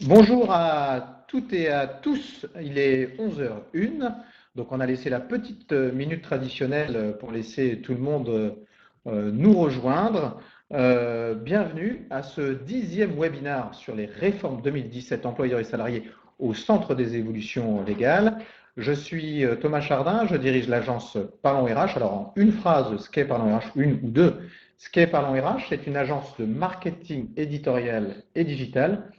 Bonjour à toutes et à tous, il est 11h01, donc on a laissé la petite minute traditionnelle pour laisser tout le monde nous rejoindre. Bienvenue à ce 10e webinaire sur les réformes 2017 employeurs et salariés au centre des évolutions légales. Je suis Thomas Chardin, je dirige l'agence Parlons RH. Alors en une phrase, ce qu'est Parlons RH, une ou deux, ce qu'est Parlons RH, c'est une agence de marketing éditorial et digital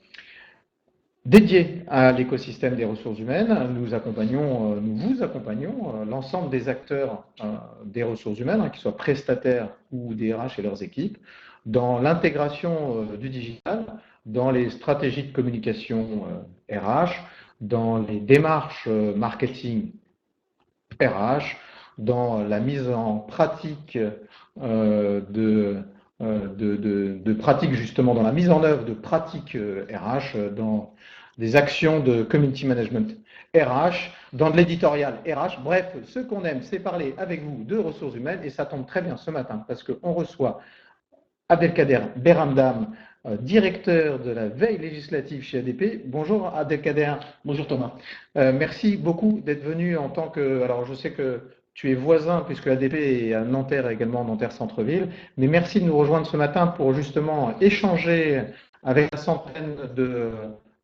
dédié à l'écosystème des ressources humaines. Nous vous accompagnons l'ensemble des acteurs des ressources humaines, qu'ils soient prestataires ou des RH et leurs équipes, dans l'intégration du digital, dans les stratégies de communication RH, dans les démarches marketing RH, dans la mise en pratique de pratiques, justement, dans la mise en œuvre de pratiques RH, dans des actions de community management RH, dans de l'éditorial RH. Bref, ce qu'on aime, c'est parler avec vous de ressources humaines, et ça tombe très bien ce matin parce qu'on reçoit Abdelkader Beramdam, directeur de la veille législative chez ADP. Bonjour Abdelkader. Bonjour Thomas. Merci beaucoup d'être venu en tant que... Alors je sais que tu es voisin puisque l'ADP est à Nanterre également, Nanterre Centre-Ville, mais merci de nous rejoindre ce matin pour justement échanger avec la centaine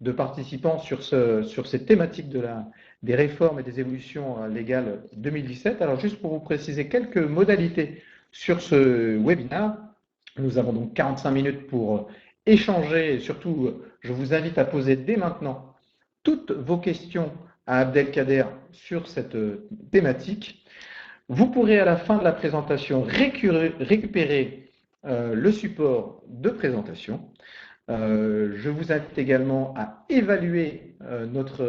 de participants sur ces thématiques des réformes et des évolutions légales 2017. Alors juste pour vous préciser quelques modalités sur ce webinaire, nous avons donc 45 minutes pour échanger et surtout je vous invite à poser dès maintenant toutes vos questions à Abdelkader sur cette thématique. Vous pourrez à la fin de la présentation récupérer le support de présentation. Je vous invite également à évaluer notre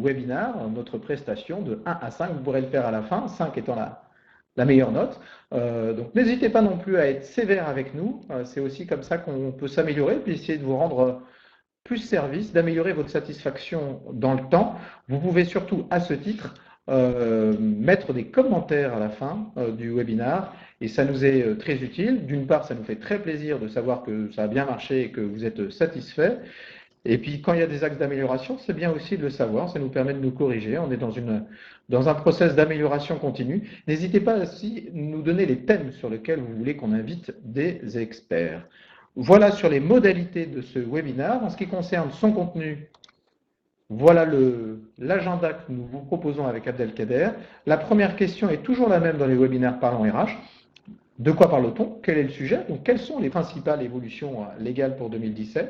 webinaire, notre prestation de 1 à 5. Vous pourrez le faire à la fin, 5 étant la meilleure note. Donc n'hésitez pas non plus à être sévère avec nous. C'est aussi comme ça qu'on peut s'améliorer, puis essayer de vous rendre plus service, d'améliorer votre satisfaction dans le temps. Vous pouvez surtout, à ce titre, mettre des commentaires à la fin du webinaire et ça nous est très utile. D'une part, ça nous fait très plaisir de savoir que ça a bien marché et que vous êtes satisfait. Et puis, quand il y a des axes d'amélioration, c'est bien aussi de le savoir, ça nous permet de nous corriger. On est dans un process d'amélioration continue. N'hésitez pas aussi à nous donner les thèmes sur lesquels vous voulez qu'on invite des experts. Voilà sur les modalités de ce webinaire. En ce qui concerne son contenu, voilà l'agenda que nous vous proposons avec Abdelkader. La première question est toujours la même dans les webinaires Parlons RH. De quoi parle-t-on? Quel est le sujet? Donc, quelles sont les principales évolutions légales pour 2017?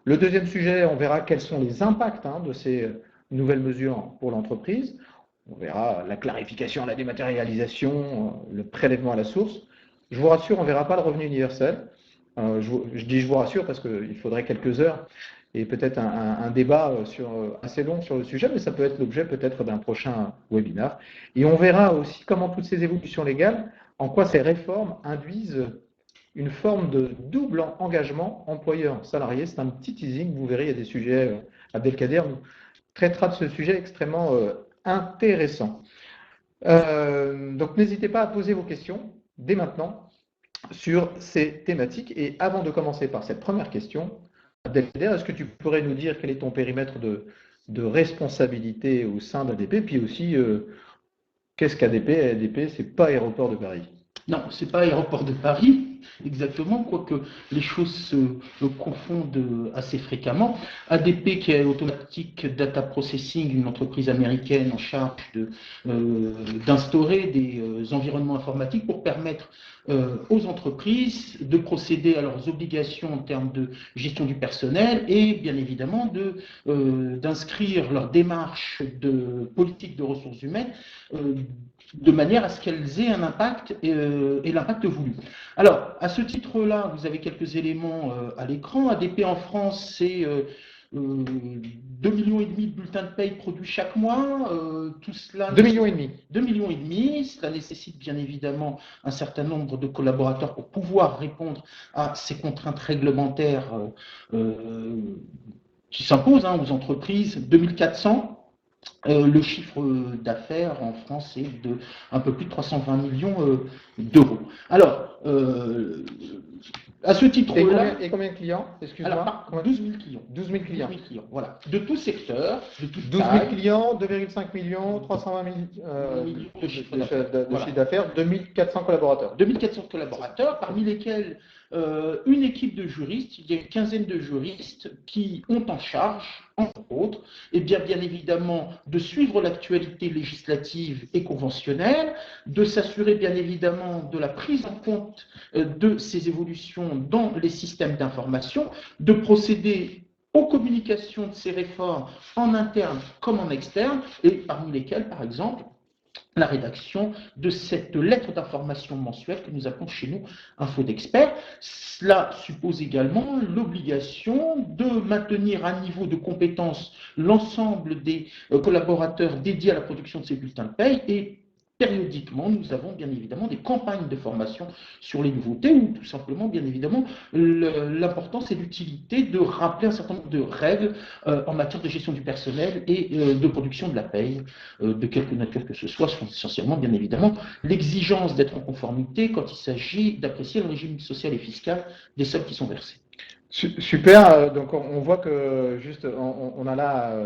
Le deuxième sujet, on verra quels sont les impacts de ces nouvelles mesures pour l'entreprise. On verra la clarification, la dématérialisation, le prélèvement à la source. Je vous rassure, on ne verra pas le revenu universel. Je vous rassure parce qu'il faudrait quelques heures et peut-être un débat assez long sur le sujet, mais ça peut être l'objet peut-être d'un prochain webinaire. Et on verra aussi comment toutes ces évolutions légales, en quoi ces réformes induisent une forme de double engagement employeur-salarié. C'est un petit teasing, vous verrez, il y a des sujets, Abdelkader nous traitera de ce sujet extrêmement intéressant. Donc n'hésitez pas à poser vos questions dès maintenant sur ces thématiques. Et avant de commencer par cette première question, Abdelkader, est-ce que tu pourrais nous dire quel est ton périmètre de responsabilité au sein d'ADP, puis aussi qu'est-ce qu'ADP? ADP, ce n'est pas Aéroport de Paris. Non, ce n'est pas Aéroport de Paris, exactement, quoique les choses se confondent assez fréquemment. ADP, qui est Automatic Data Processing, une entreprise américaine en charge d'instaurer des environnements informatiques pour permettre aux entreprises de procéder à leurs obligations en termes de gestion du personnel et bien évidemment d'inscrire leur démarche de politique de ressources humaines de manière à ce qu'elles aient un impact et l'impact voulu. Alors, à ce titre-là, vous avez quelques éléments à l'écran. ADP en France, c'est 2,5 millions de bulletins de paye produits chaque mois. Tout cela 2,5 millions. 2,5 millions. Cela nécessite bien évidemment un certain nombre de collaborateurs pour pouvoir répondre à ces contraintes réglementaires qui s'imposent aux entreprises. 2400 Le chiffre d'affaires en France est de un peu plus de 320 millions d'euros. Alors, à ce titre-là. Et combien de clients? Excuse-moi. 12 000 clients. 12 000 clients. 12 000 clients, voilà. De tout secteur, de toute 12 000 taille. clients, 2,5 millions, 320 millions de chiffre d'affaires, 2400 collaborateurs. 2400 collaborateurs, parmi lesquels une équipe de juristes, il y a une quinzaine de juristes qui ont en charge, entre autres, et bien évidemment, de suivre l'actualité législative et conventionnelle, de s'assurer bien évidemment de la prise en compte de ces évolutions dans les systèmes d'information, de procéder aux communications de ces réformes en interne comme en externe, et parmi lesquelles, par exemple, la rédaction de cette lettre d'information mensuelle que nous appelons chez nous Info d'experts. Cela suppose également l'obligation de maintenir à niveau de compétence l'ensemble des collaborateurs dédiés à la production de ces bulletins de paie et périodiquement, nous avons bien évidemment des campagnes de formation sur les nouveautés ou tout simplement, bien évidemment, l'importance et l'utilité de rappeler un certain nombre de règles en matière de gestion du personnel et de production de la paye, de quelque nature que ce soit, essentiellement, bien évidemment, l'exigence d'être en conformité quand il s'agit d'apprécier le régime social et fiscal des sommes qui sont versées. Super, donc on voit que juste on a là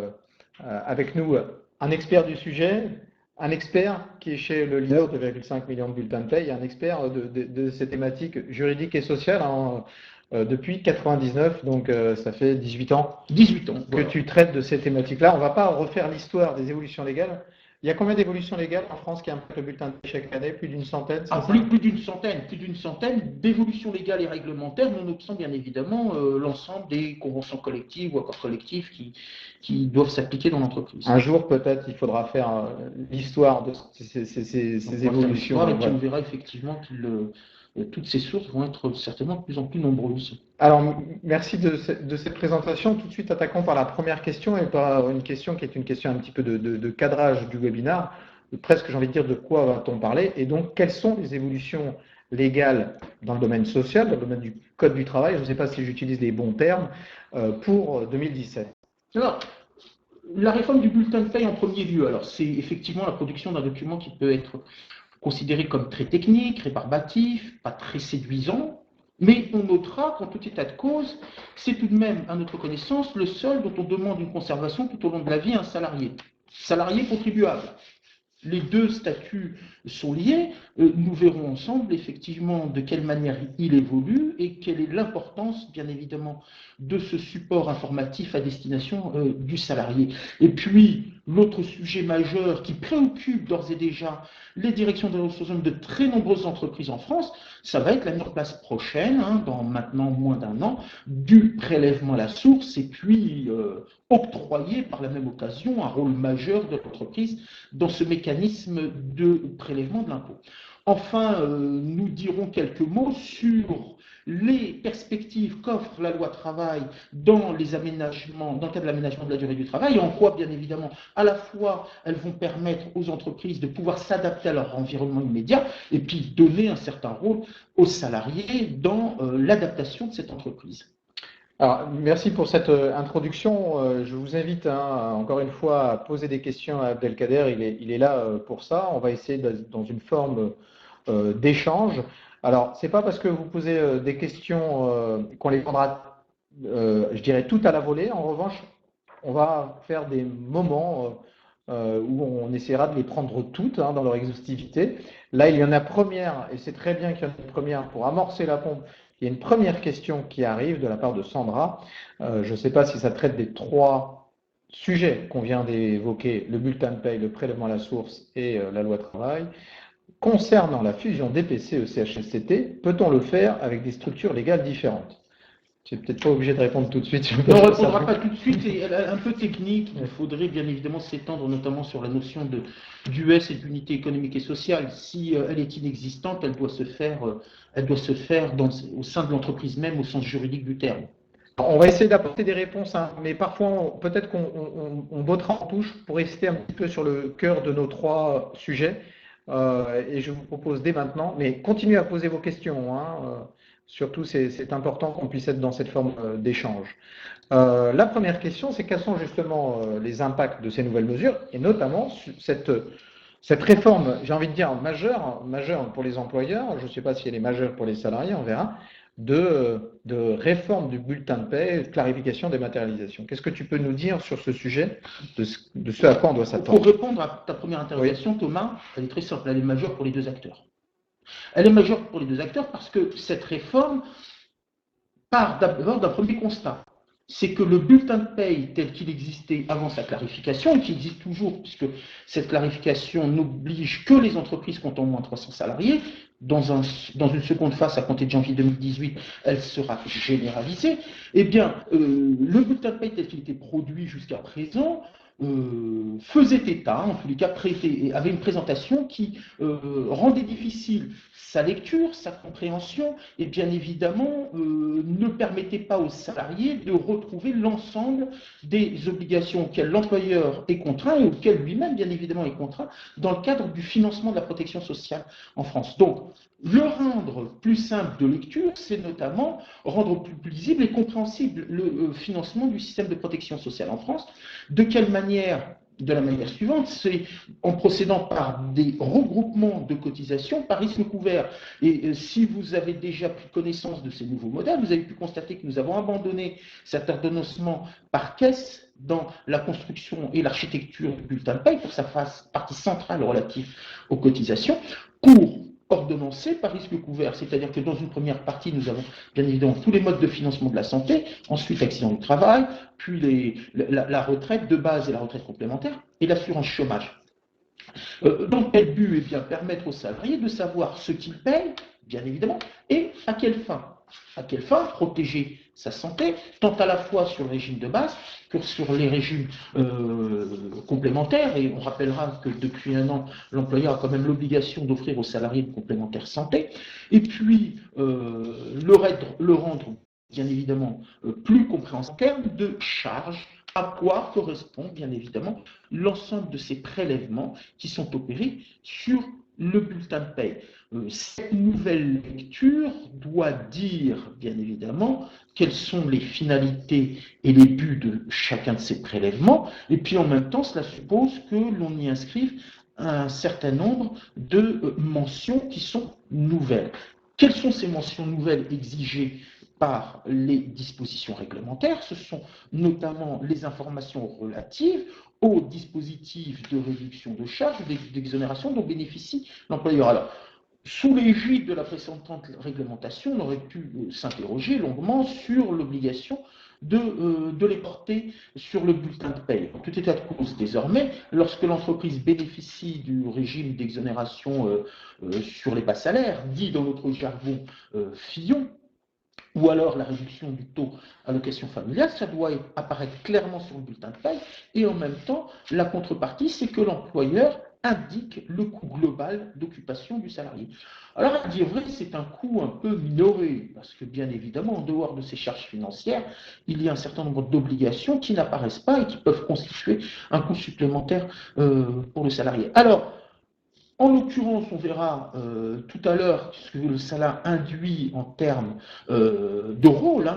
avec nous un expert du sujet, un expert qui est chez le leader de 2,5 millions de bulletins de paie, et un expert de ces thématiques juridiques et sociales depuis 1999, donc ça fait 18 ans, 18 ans que tu traites de ces thématiques-là. On ne va pas refaire l'histoire des évolutions légales. Il y a combien d'évolutions légales en France qui impactent le bulletin de paie chaque année? Plus d'une centaine? Plus d'une centaine d'évolutions légales et réglementaires, nonobstant bien évidemment l'ensemble des conventions collectives ou accords collectifs qui doivent s'appliquer dans l'entreprise. Un jour, peut-être, il faudra faire l'histoire de ces évolutions. Et puis on verra effectivement que toutes ces sources vont être certainement de plus en plus nombreuses. Alors, merci de cette présentation. Tout de suite, attaquons par la première question et par une question qui est une question un petit peu de cadrage du webinaire. Presque, j'ai envie de dire, de quoi va-t-on parler? Et donc, quelles sont les évolutions légales dans le domaine social, dans le domaine du Code du travail, je ne sais pas si j'utilise les bons termes, pour 2017? Alors, la réforme du bulletin de paie en premier lieu, alors c'est effectivement la production d'un document qui peut être considéré comme très technique, rébarbatif, pas très séduisant, mais on notera qu'en tout état de cause, c'est tout de même, à notre connaissance, le seul dont on demande une conservation tout au long de la vie à un salarié. Salarié contribuable. Les deux statuts sont liés. Nous verrons ensemble effectivement de quelle manière il évolue et quelle est l'importance, bien évidemment, de ce support informatif à destination du salarié. Et puis, l'autre sujet majeur qui préoccupe d'ores et déjà les directions des ressources humaines de très nombreuses entreprises en France, ça va être la mise en place prochaine, dans maintenant moins d'un an, du prélèvement à la source et puis octroyer par la même occasion un rôle majeur de l'entreprise dans ce mécanisme de prélèvement de l'impôt. Enfin, nous dirons quelques mots sur les perspectives qu'offre la loi travail dans les aménagements, dans le cadre de l'aménagement de la durée du travail, et en quoi, bien évidemment, à la fois, elles vont permettre aux entreprises de pouvoir s'adapter à leur environnement immédiat, et puis donner un certain rôle aux salariés dans l'adaptation de cette entreprise. Alors, merci pour cette introduction. Je vous invite encore une fois à poser des questions à Abdelkader. Il est là pour ça. On va essayer dans une forme d'échange. Alors, c'est pas parce que vous posez des questions qu'on les prendra, je dirais, tout à la volée. En revanche, on va faire des moments où on essaiera de les prendre toutes dans leur exhaustivité. Là, il y en a première, et c'est très bien qu'il y en ait une première pour amorcer la pompe. Il y a une première question qui arrive de la part de Sandra. Je ne sais pas si ça traite des trois sujets qu'on vient d'évoquer, le bulletin de paye, le prélèvement à la source et la loi travail. Concernant la fusion DPCE-CHSCT, peut-on le faire avec des structures légales différentes? Tu n'es peut-être pas obligé de répondre tout de suite. Non, on ne répondra pas tout de suite, c'est un peu technique. Il faudrait bien évidemment s'étendre notamment sur la notion d'US et d'unité économique et sociale. Si elle est inexistante, elle doit se faire au sein de l'entreprise même, au sens juridique du terme. On va essayer d'apporter des réponses, mais parfois peut-être qu'on bottera en touche pour rester un petit peu sur le cœur de nos trois sujets. Et je vous propose dès maintenant, mais continuez à poser vos questions. Surtout, c'est important qu'on puisse être dans cette forme d'échange. La première question, c'est quels sont justement les impacts de ces nouvelles mesures, et notamment cette réforme, j'ai envie de dire majeure pour les employeurs, je ne sais pas si elle est majeure pour les salariés, on verra, de réforme du bulletin de paie, de clarification, dématérialisation. Qu'est-ce que tu peux nous dire sur ce sujet, de ce à quoi on doit s'attendre? Pour répondre à ta première interrogation, oui. Thomas, elle est très simple, elle est majeure pour les deux acteurs. Elle est majeure pour les deux acteurs parce que cette réforme part d'abord d'un premier constat. C'est que le bulletin de paye tel qu'il existait avant sa clarification, et qui existe toujours, puisque cette clarification n'oblige que les entreprises comptant moins de 300 salariés, dans une seconde phase, à compter de janvier 2018, elle sera généralisée, eh bien, le bulletin de paye tel qu'il était produit jusqu'à présent faisait état, en tous les cas, avait une présentation qui rendait difficile sa lecture, sa compréhension, et bien évidemment ne permettait pas aux salariés de retrouver l'ensemble des obligations auxquelles l'employeur est contraint et auxquelles lui-même, bien évidemment, est contraint dans le cadre du financement de la protection sociale en France. Donc, le rendre plus simple de lecture, c'est notamment rendre plus lisible et compréhensible le financement du système de protection sociale en France. De quelle manière ? De la manière suivante, c'est en procédant par des regroupements de cotisations par risque couvert. Et si vous avez déjà pris connaissance de ces nouveaux modèles, vous avez pu constater que nous avons abandonné cet ordonnancement par caisse dans la construction et l'architecture du bulletin de paie pour que ça fasse partie centrale relative aux cotisations, pour ordonnancé par risque couvert, c'est-à-dire que dans une première partie, nous avons bien évidemment tous les modes de financement de la santé, ensuite l'accident du travail, puis la retraite de base et la retraite complémentaire, et l'assurance chômage. Donc, quel but? Eh bien, permettre aux salariés de savoir ce qu'ils payent, bien évidemment, et à quelle fin. À quelle fin? Protéger sa santé, tant à la fois sur le régime de base que sur les régimes complémentaires. Et on rappellera que depuis un an, l'employeur a quand même l'obligation d'offrir aux salariés une complémentaire santé. Et puis, le rendre, bien évidemment, plus compréhensible en termes de charges, à quoi correspond, bien évidemment, l'ensemble de ces prélèvements qui sont opérés sur le bulletin de paie. Cette nouvelle lecture doit dire, bien évidemment, quelles sont les finalités et les buts de chacun de ces prélèvements, et puis en même temps, cela suppose que l'on y inscrive un certain nombre de mentions qui sont nouvelles. Quelles sont ces mentions nouvelles exigées par les dispositions réglementaires? Ce sont notamment les informations relatives aux dispositifs de réduction de charges, d'exonération dont bénéficie l'employeur. Alors, sous l'égide de la précédente réglementation, on aurait pu s'interroger longuement sur l'obligation de les porter sur le bulletin de paie. En tout état de cause, désormais, lorsque l'entreprise bénéficie du régime d'exonération sur les bas salaires, dit dans notre jargon Fillon, ou alors la réduction du taux allocation familiale, ça doit apparaître clairement sur le bulletin de paie, et en même temps, la contrepartie, c'est que l'employeur indique le coût global d'occupation du salarié. Alors, à dire vrai, c'est un coût un peu minoré, parce que bien évidemment, en dehors de ces charges financières, il y a un certain nombre d'obligations qui n'apparaissent pas et qui peuvent constituer un coût supplémentaire pour le salarié. Alors, en l'occurrence, on verra tout à l'heure ce que cela induit en termes de rôle,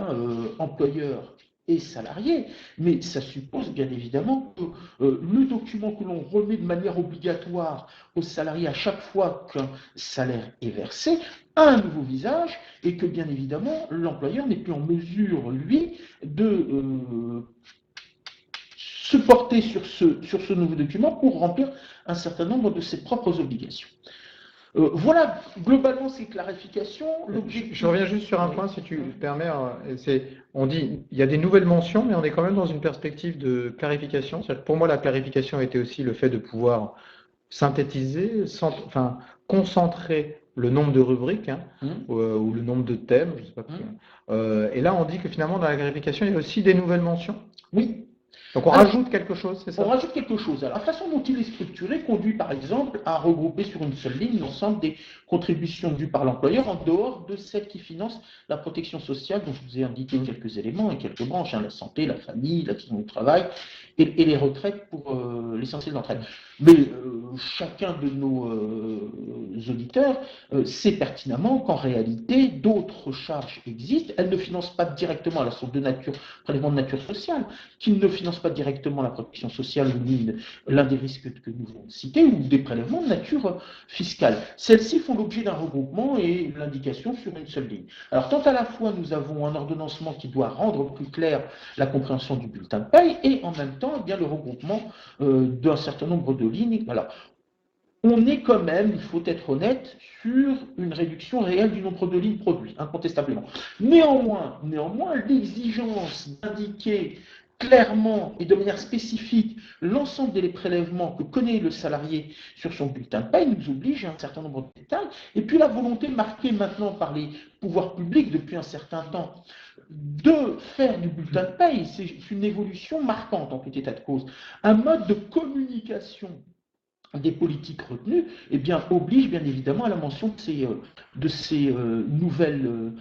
employeur et salarié, mais ça suppose bien évidemment que le document que l'on remet de manière obligatoire aux salariés à chaque fois qu'un salaire est versé a un nouveau visage et que bien évidemment l'employeur n'est plus en mesure, lui, de se porter sur ce nouveau document pour remplir un certain nombre de ses propres obligations. Voilà, globalement, ces clarifications. Je reviens juste sur un point, si tu me permets. On dit il y a des nouvelles mentions, mais on est quand même dans une perspective de clarification. Pour moi, la clarification était aussi le fait de pouvoir synthétiser, concentrer le nombre de rubriques ou le nombre de thèmes, je sais pas. Et là, on dit que finalement, dans la clarification, il y a aussi des nouvelles mentions. Oui. Donc on rajoute quelque chose, c'est ça? On rajoute quelque chose. Alors, la façon dont il est structuré conduit par exemple à regrouper sur une seule ligne l'ensemble des contributions dues par l'employeur en dehors de celles qui financent la protection sociale, dont je vous ai indiqué quelques éléments et quelques branches, la santé, la famille, l'accident du travail et les retraites pour l'essentiel d'entre elles. Mais chacun de nos auditeurs sait pertinemment qu'en réalité, d'autres charges existent. Elles ne financent pas directement, elles sont de nature, prélèvement de nature sociale, qui ne financent pas directement la protection sociale ou l'un des risques que nous avons cités, ou des prélèvements de nature fiscale. Celles-ci font l'objet d'un regroupement et l'indication sur une seule ligne. Alors, tant à la fois, nous avons un ordonnancement qui doit rendre plus claire la compréhension du bulletin de paye, et en même temps, eh bien, le regroupement d'un certain nombre de lignes. Alors, on est quand même, il faut être honnête, sur une réduction réelle du nombre de lignes produites, incontestablement. Néanmoins, l'exigence d'indiquer clairement et de manière spécifique l'ensemble des prélèvements que connaît le salarié sur son bulletin de paye nous oblige à un certain nombre de détails. Et puis la volonté marquée maintenant par les pouvoirs publics depuis un certain temps de faire du bulletin de paye, c'est une évolution marquante en tout état de cause, un mode de communication des politiques retenues, eh bien, oblige bien évidemment à la mention de ces nouvelles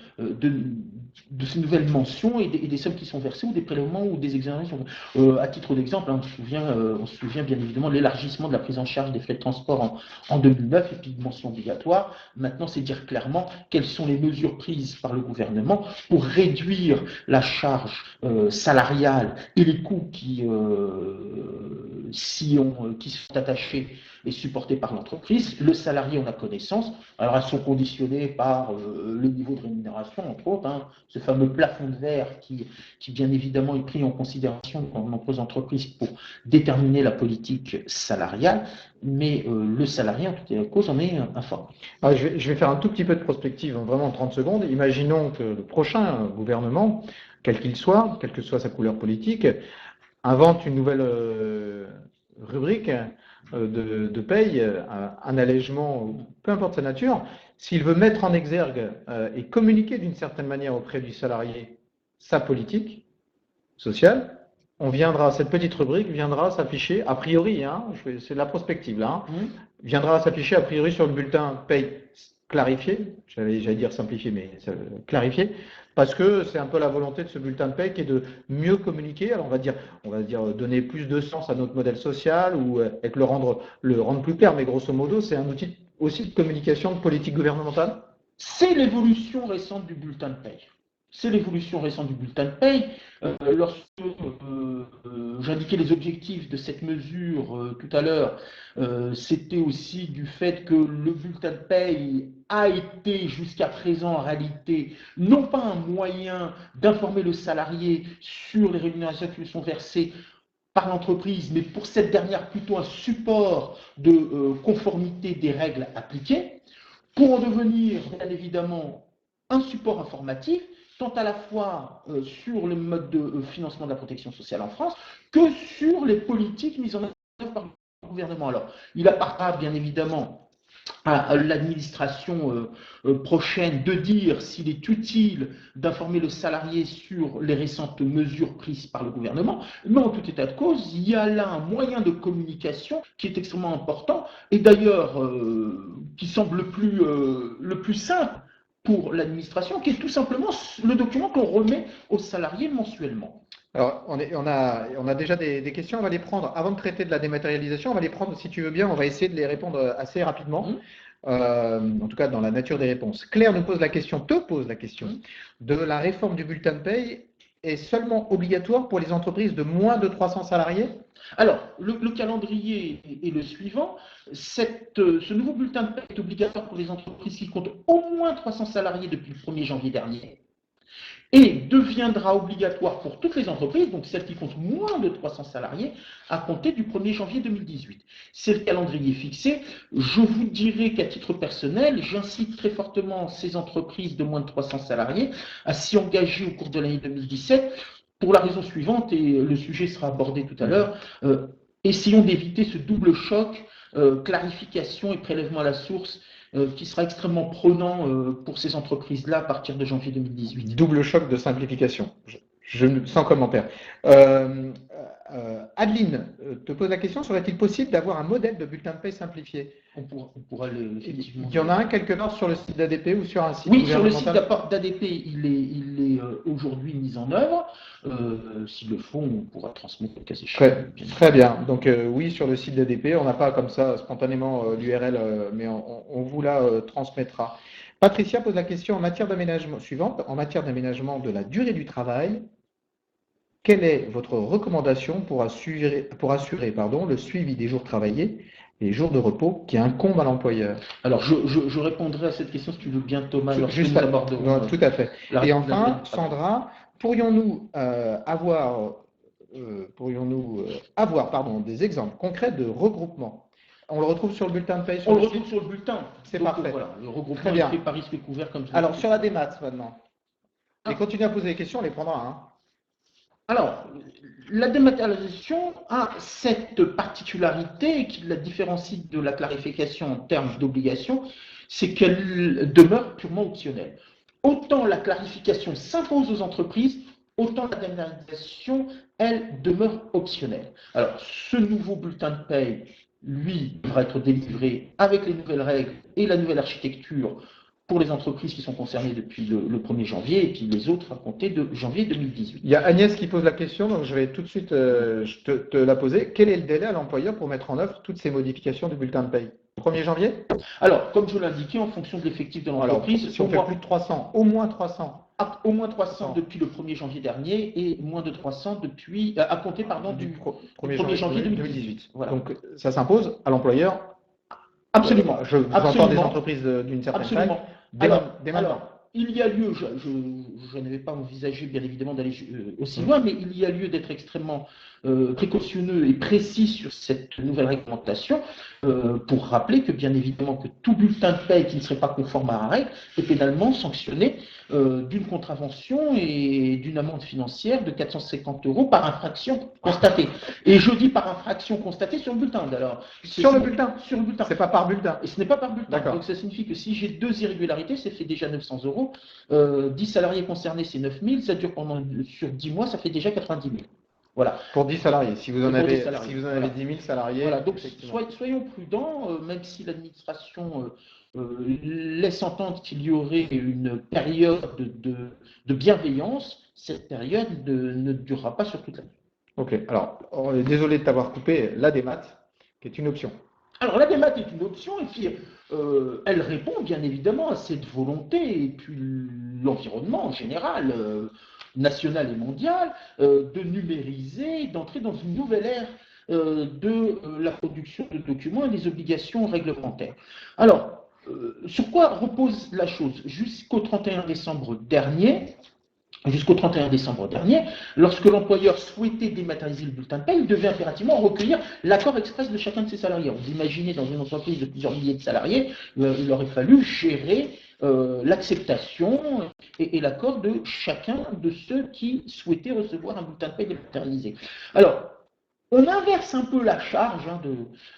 mentions et des sommes qui sont versées ou des prélèvements ou des exonérations. À titre d'exemple, on se souvient bien évidemment de l'élargissement de la prise en charge des frais de transport en 2009 et puis de mention obligatoire. Maintenant, c'est dire clairement quelles sont les mesures prises par le gouvernement pour réduire la charge salariale et les coûts qui sont attachés et supportés par l'entreprise. Le salarié en a connaissance. Alors, elles sont conditionnées par le niveau de rémunération, entre autres, ce fameux plafond de verre qui, bien évidemment, est pris en considération dans de nombreuses entreprises pour déterminer la politique salariale. Mais le salarié, en toute cause, en est informé. Alors, je vais faire un tout petit peu de prospective, vraiment en 30 secondes. Imaginons que le prochain gouvernement, quel qu'il soit, quelle que soit sa couleur politique, invente une nouvelle rubrique de paye, un allègement, peu importe sa nature. S'il veut mettre en exergue et communiquer d'une certaine manière auprès du salarié sa politique sociale, cette petite rubrique viendra s'afficher, a priori, c'est de la prospective là, viendra s'afficher a priori sur le bulletin paye clarifié, j'allais dire simplifié, mais clarifié, parce que c'est un peu la volonté de ce bulletin de paye qui est de mieux communiquer. Alors on va dire donner plus de sens à notre modèle social ou le rendre plus clair, mais grosso modo, c'est un outil aussi de communication de politique gouvernementale. C'est l'évolution récente du bulletin de paye. Lorsque j'indiquais les objectifs de cette mesure tout à l'heure, c'était aussi du fait que le bulletin de paye a été jusqu'à présent en réalité non pas un moyen d'informer le salarié sur les rémunérations qui lui sont versées par l'entreprise, mais pour cette dernière plutôt un support de conformité des règles appliquées, pour en devenir bien évidemment un support informatif, tant à la fois sur le mode de financement de la protection sociale en France que sur les politiques mises en œuvre par le gouvernement. Alors, il appartient bien évidemment à l'administration prochaine de dire s'il est utile d'informer le salarié sur les récentes mesures prises par le gouvernement, mais en tout état de cause, il y a là un moyen de communication qui est extrêmement important et d'ailleurs qui semble le plus simple pour l'administration, qui est tout simplement le document qu'on remet aux salariés mensuellement. Alors, on a déjà des questions, on va les prendre, avant de traiter de la dématérialisation, on va les prendre, si tu veux bien, on va essayer de les répondre assez rapidement, en tout cas dans la nature des réponses. Claire te pose la question de la réforme du bulletin de paye est seulement obligatoire pour les entreprises de moins de 300 salariés? Alors, le calendrier est le suivant. Ce nouveau bulletin de paie est obligatoire pour les entreprises qui comptent au moins 300 salariés depuis le 1er janvier dernier et deviendra obligatoire pour toutes les entreprises, donc celles qui comptent moins de 300 salariés, à compter du 1er janvier 2018. C'est le calendrier fixé. Je vous dirais qu'à titre personnel, j'incite très fortement ces entreprises de moins de 300 salariés à s'y engager au cours de l'année 2017 pour la raison suivante, et le sujet sera abordé tout à l'heure, essayons d'éviter ce double choc, clarification et prélèvement à la source, qui sera extrêmement prenant pour ces entreprises-là à partir de janvier 2018. Double choc de simplification, sans commentaire. Adeline te pose la question, serait-il possible d'avoir un modèle de bulletin de paie simplifié? On pourra effectivement. Il y en a un quelque part sur le site d'ADP ou sur un site Oui, sur le site gouvernemental? d'ADP, il est aujourd'hui mis en œuvre. S'ils le font, on pourra transmettre le cas échéant. Très bien. Donc oui, sur le site d'ADP, on n'a pas comme ça spontanément l'URL, mais on vous la transmettra. Patricia pose la question en matière d'aménagement suivante, en matière d'aménagement de la durée du travail. Quelle est votre recommandation pour assurer le suivi des jours travaillés et les jours de repos qui incombent à l'employeur? Alors, je répondrai à cette question si tu veux bien, Thomas, lorsque nous aborderons. Tout à fait. Et enfin, Sandra, pourrions-nous avoir des exemples concrets de regroupement? On le retrouve sur le bulletin de paie? On le retrouve sur le bulletin. C'est parfait. Voilà, le regroupement est fait par risque couvert comme ça. Alors, sur la démat maintenant. Et continuez à poser des questions, on les prendra. Hein. Alors, la dématérialisation a cette particularité qui la différencie de la clarification en termes d'obligation, c'est qu'elle demeure purement optionnelle. Autant la clarification s'impose aux entreprises, autant la dématérialisation, elle, demeure optionnelle. Alors, ce nouveau bulletin de paie, lui, devra être délivré avec les nouvelles règles et la nouvelle architecture pour les entreprises qui sont concernées depuis le 1er janvier et puis les autres à compter de janvier 2018. Il y a Agnès qui pose la question, donc je vais tout de suite te la poser. Quel est le délai à l'employeur pour mettre en œuvre toutes ces modifications du bulletin de paie? 1er janvier? Alors, comme je l'indiquais, en fonction de l'effectif de l'entreprise, si on fait plus de 300, au moins 300. Au moins 300 depuis le 1er janvier dernier et moins de 300 depuis, à compter du 1er janvier 2018. Voilà. Donc ça s'impose à l'employeur. Absolument. Je vous entends des entreprises d'une certaine taille. Alors, il y a lieu, je n'avais pas envisagé bien évidemment d'aller aussi loin, mais il y a lieu d'être extrêmement précautionneux et précis sur cette nouvelle réglementation pour rappeler que bien évidemment que tout bulletin de paie qui ne serait pas conforme à la règle est pénalement sanctionné d'une contravention et d'une amende financière de 450 € par infraction constatée. Et je dis par infraction constatée sur le bulletin. Alors, sur le bulletin. C'est pas par bulletin. Et ce n'est pas par bulletin. Donc ça signifie que si j'ai 2 irrégularités, ça fait déjà 900 €. 10 salariés concernés, c'est 9 000. Ça dure sur 10 mois, ça fait déjà 90 000. Voilà. Pour 10 salariés. Si vous en avez 10 000 salariés. Voilà. Donc soyons prudents, même si l'administration laisse entendre qu'il y aurait une période de bienveillance, cette période ne durera pas sur toute l'année. Ok. Alors, désolé de t'avoir coupé, la démat, qui est une option. Alors la démat est une option et puis elle répond bien évidemment à cette volonté et puis l'environnement en général, national et mondial, de numériser, d'entrer dans une nouvelle ère de la production de documents et des obligations réglementaires. Alors, sur quoi repose la chose? Jusqu'au 31 décembre dernier, lorsque l'employeur souhaitait dématérialiser le bulletin de paie, il devait impérativement recueillir l'accord express de chacun de ses salariés. Vous imaginez, dans une entreprise de plusieurs milliers de salariés, il aurait fallu gérer l'acceptation et l'accord de chacun de ceux qui souhaitaient recevoir un bulletin de paie dématérialisé. Alors, on inverse un peu la charge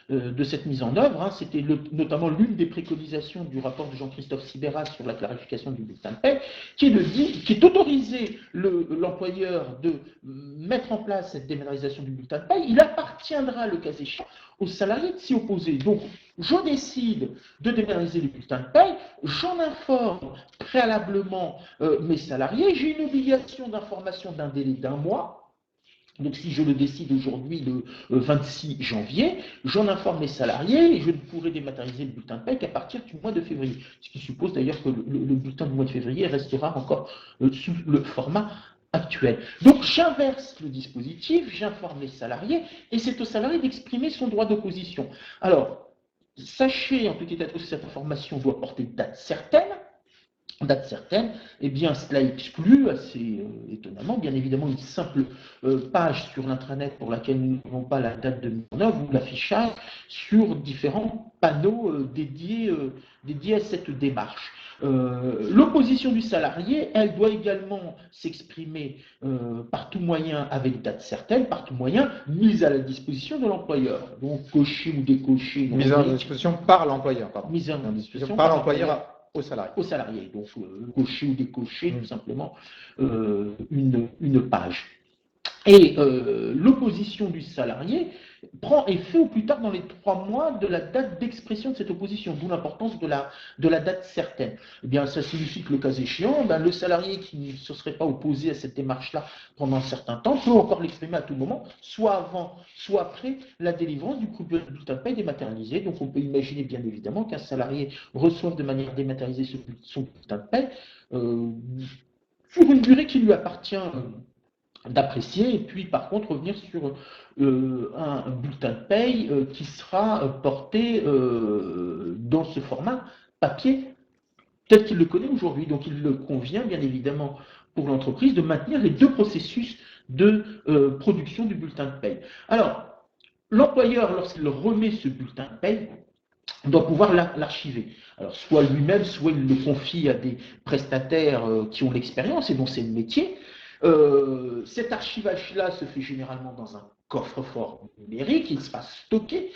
de cette mise en œuvre. C'était notamment l'une des préconisations du rapport de Jean-Christophe Sibéras sur la clarification du bulletin de paie, qui est d'autoriser l'employeur de mettre en place cette dématérialisation du bulletin de paie. Il appartiendra, le cas échéant, aux salariés de s'y opposer. Donc, je décide de dématérialiser le bulletin de paie, j'en informe préalablement mes salariés, j'ai une obligation d'information d'un délai d'1 mois. Donc si je le décide aujourd'hui le 26 janvier, j'en informe mes salariés et je ne pourrai dématérialiser le bulletin de paie qu'à partir du mois de février. Ce qui suppose d'ailleurs que le bulletin du mois de février restera encore sous le format actuel. Donc j'inverse le dispositif, j'informe les salariés et c'est au salarié d'exprimer son droit d'opposition. Alors, sachez en tout état de cause que cette information doit porter date certaine, eh bien cela exclut assez étonnamment, bien évidemment, une simple page sur l'intranet pour laquelle nous n'avons pas la date de mise en œuvre ou l'affichage sur différents panneaux dédiés à cette démarche. L'opposition du salarié, elle doit également s'exprimer par tout moyen avec date certaine, par tout moyen mise à la disposition de l'employeur. Donc cocher ou décocher. Mise à disposition par l'employeur, pardon. Mise à disposition par l'employeur. Aux salariés. Donc cocher ou décocher tout simplement une page. Et l'opposition du salarié prend effet au plus tard dans les 3 mois de la date d'expression de cette opposition, d'où l'importance de la date certaine. Eh bien, ça signifie que le cas échéant, le salarié qui ne se serait pas opposé à cette démarche-là pendant un certain temps peut encore l'exprimer à tout moment, soit avant, soit après la délivrance du bulletin de paie dématérialisé. Donc, on peut imaginer bien évidemment qu'un salarié reçoive de manière dématérialisée son bulletin de paie sur une durée qui lui appartient d'apprécier, et puis par contre revenir sur un bulletin de paye qui sera porté dans ce format papier tel qu'il le connaît aujourd'hui. Donc il le convient bien évidemment pour l'entreprise de maintenir les deux processus de production du bulletin de paye. Alors, l'employeur, lorsqu'il remet ce bulletin de paye, doit pouvoir l'archiver. Alors, soit lui-même, soit il le confie à des prestataires qui ont l'expérience et dont c'est le métier. Cet archivage-là se fait généralement dans un coffre-fort numérique, il sera stocké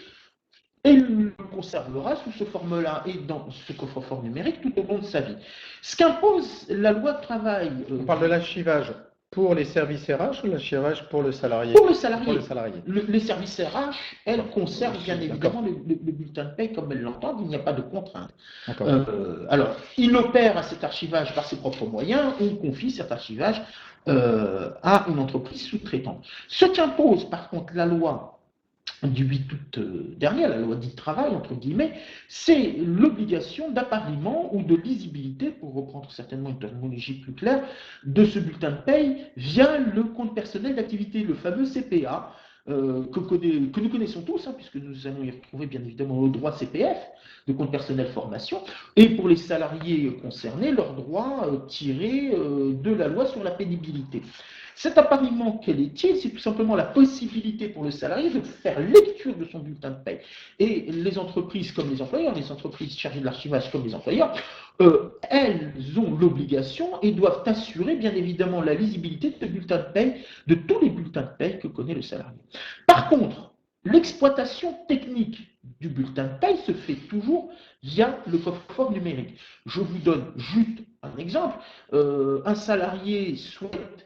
et il le conservera sous ce forme-là et dans ce coffre-fort numérique tout au long de sa vie. Ce qu'impose la loi de travail. On parle de l'archivage pour les services RH ou l'archivage pour le salarié? Pour le salarié. Pour le salarié. Les services RH, elles conservent bien évidemment le bulletin de paie comme elles l'entendent, il n'y a pas de contrainte. Alors, il opère à cet archivage par ses propres moyens, on confie cet archivage à une entreprise sous-traitante. Ce qu'impose par contre la loi du 8 août dernier, la loi dite travail, entre guillemets, c'est l'obligation d'appariement ou de lisibilité, pour reprendre certainement une terminologie plus claire, de ce bulletin de paye via le compte personnel d'activité, le fameux CPA, que nous connaissons tous, puisque nous allons y retrouver bien évidemment le droit CPF, de compte personnel formation, et pour les salariés concernés, leurs droits tirés de la loi sur la pénibilité. Cet appariement, quel est-il? C'est tout simplement la possibilité pour le salarié de faire lecture de son bulletin de paie. Et les entreprises comme les employeurs, les entreprises chargées de l'archivage comme les employeurs, elles ont l'obligation et doivent assurer bien évidemment la lisibilité de ce bulletin de paie, de tous les bulletins de paie que connaît le salarié. Par contre, l'exploitation technique du bulletin de paie se fait toujours via le coffre-fort numérique. Je vous donne juste un exemple. Un salarié souhaite